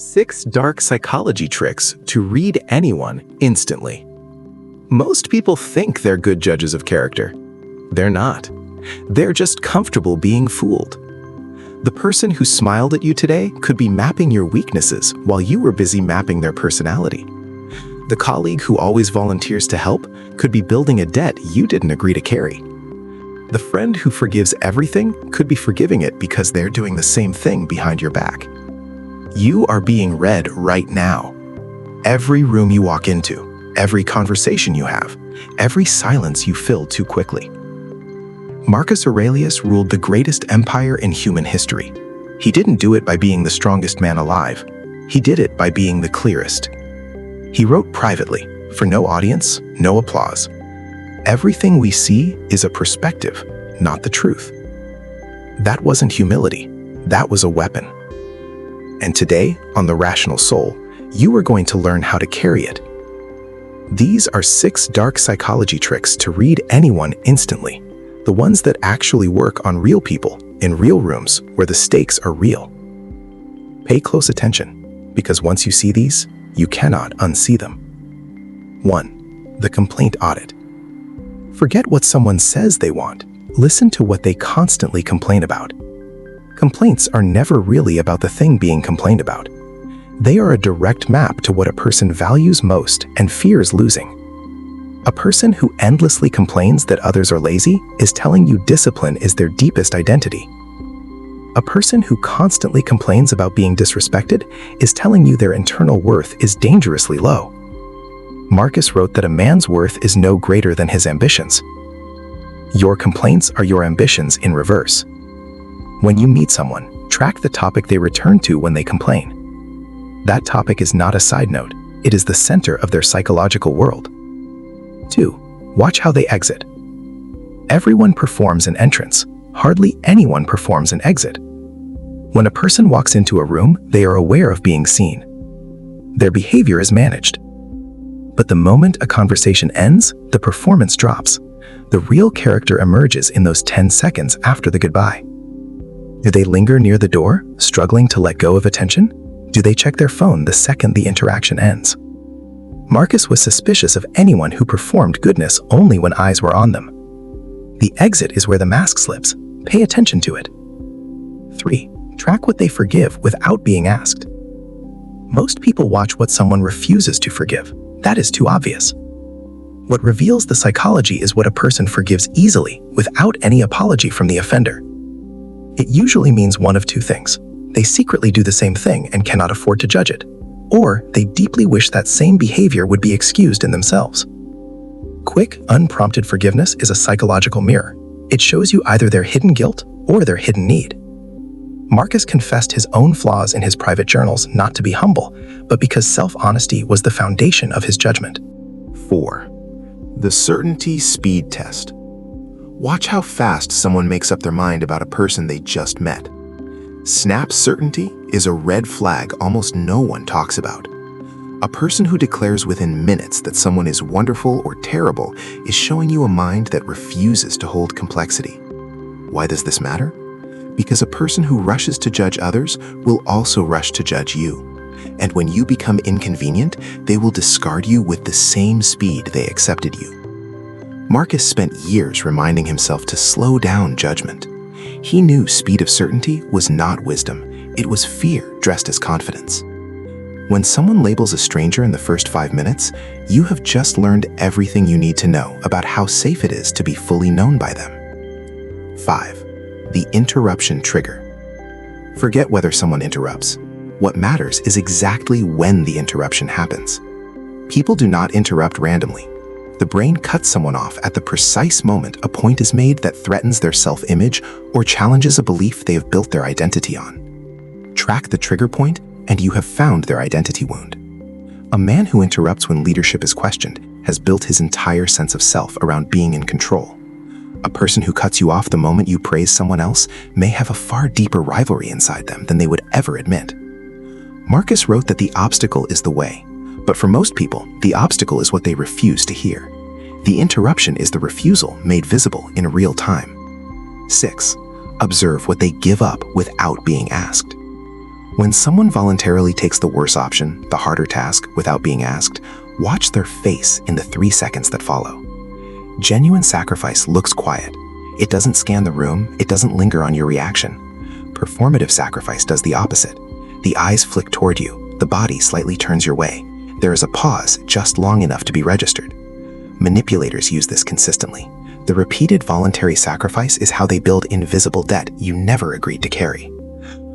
6 dark psychology tricks to read anyone instantly. Most people think they're good judges of character. They're not. They're just comfortable being fooled. The person who smiled at you today could be mapping your weaknesses while you were busy mapping their personality. The colleague who always volunteers to help could be building a debt you didn't agree to carry. The friend who forgives everything could be forgiving it because they're doing the same thing behind your back. You are being read right now. Every room you walk into, every conversation you have, every silence you fill too quickly. Marcus Aurelius ruled the greatest empire in human history. He didn't do it by being the strongest man alive. He did it by being the clearest. He wrote privately, for no audience, no applause. Everything we see is a perspective, not the truth. That wasn't humility. That was a weapon. And today, on The Rational Soul, you are going to learn how to carry it. These are 6 dark psychology tricks to read anyone instantly, the ones that actually work on real people, in real rooms where the stakes are real. Pay close attention, because once you see these, you cannot unsee them. 1. The Complaint Audit. Forget what someone says they want. Listen to what they constantly complain about. Complaints are never really about the thing being complained about. They are a direct map to what a person values most and fears losing. A person who endlessly complains that others are lazy is telling you discipline is their deepest identity. A person who constantly complains about being disrespected is telling you their internal worth is dangerously low. Marcus wrote that a man's worth is no greater than his ambitions. Your complaints are your ambitions in reverse. When you meet someone, track the topic they return to when they complain. That topic is not a side note, it is the center of their psychological world. 2. Watch how they exit. Everyone performs an entrance. Hardly anyone performs an exit. When a person walks into a room, they are aware of being seen. Their behavior is managed. But the moment a conversation ends, the performance drops. The real character emerges in those 10 seconds after the goodbye. Do they linger near the door, struggling to let go of attention? Do they check their phone the second the interaction ends? Marcus was suspicious of anyone who performed goodness only when eyes were on them. The exit is where the mask slips. Pay attention to it. 3. Track what they forgive without being asked. Most people watch what someone refuses to forgive. That is too obvious. What reveals the psychology is what a person forgives easily without any apology from the offender. It usually means one of 2 things. They secretly do the same thing and cannot afford to judge it, or they deeply wish that same behavior would be excused in themselves. Quick, unprompted forgiveness is a psychological mirror. It shows you either their hidden guilt or their hidden need. Marcus confessed his own flaws in his private journals not to be humble, but because self-honesty was the foundation of his judgment. 4. The Certainty Speed Test. Watch how fast someone makes up their mind about a person they just met. Snap certainty is a red flag almost no one talks about. A person who declares within minutes that someone is wonderful or terrible is showing you a mind that refuses to hold complexity. Why does this matter? Because a person who rushes to judge others will also rush to judge you. And when you become inconvenient, they will discard you with the same speed they accepted you. Marcus spent years reminding himself to slow down judgment. He knew speed of certainty was not wisdom, it was fear dressed as confidence. When someone labels a stranger in the first 5 minutes, you have just learned everything you need to know about how safe it is to be fully known by them. 5. The Interruption Trigger. Forget whether someone interrupts. What matters is exactly when the interruption happens. People do not interrupt randomly. The brain cuts someone off at the precise moment a point is made that threatens their self-image or challenges a belief they have built their identity on. Track the trigger point, and you have found their identity wound. A man who interrupts when leadership is questioned has built his entire sense of self around being in control. A person who cuts you off the moment you praise someone else may have a far deeper rivalry inside them than they would ever admit. Marcus wrote that the obstacle is the way, but for most people, the obstacle is what they refuse to hear. The interruption is the refusal made visible in real time. 6. Observe what they give up without being asked. When someone voluntarily takes the worse option, the harder task, without being asked, watch their face in the 3 seconds that follow. Genuine sacrifice looks quiet. It doesn't scan the room, it doesn't linger on your reaction. Performative sacrifice does the opposite. The eyes flick toward you, the body slightly turns your way. There is a pause just long enough to be registered. Manipulators use this consistently. The repeated voluntary sacrifice is how they build invisible debt you never agreed to carry.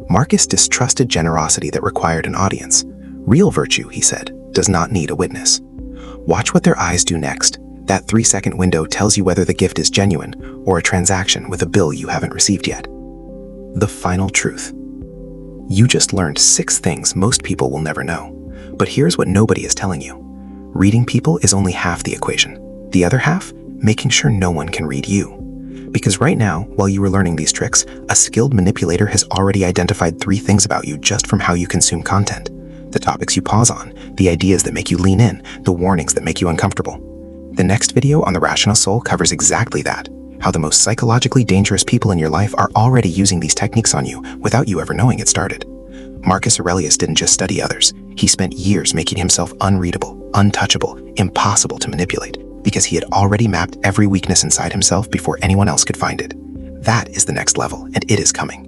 Marcus distrusted generosity that required an audience. Real virtue, he said, does not need a witness. Watch what their eyes do next. That 3-second window tells you whether the gift is genuine or a transaction with a bill you haven't received yet. The final truth. You just learned 6 things most people will never know. But here's what nobody is telling you. Reading people is only half the equation. The other half, making sure no one can read you. Because right now, while you were learning these tricks, a skilled manipulator has already identified 3 things about you just from how you consume content. The topics you pause on, the ideas that make you lean in, the warnings that make you uncomfortable. The next video on the Rational Soul covers exactly that, how the most psychologically dangerous people in your life are already using these techniques on you without you ever knowing it started. Marcus Aurelius didn't just study others, he spent years making himself unreadable, untouchable, impossible to manipulate, because he had already mapped every weakness inside himself before anyone else could find it. That is the next level, and it is coming.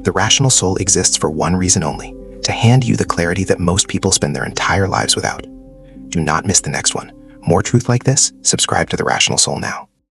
The Rational Soul exists for one reason only, to hand you the clarity that most people spend their entire lives without. Do not miss the next one. More truth like this? Subscribe to the Rational Soul now.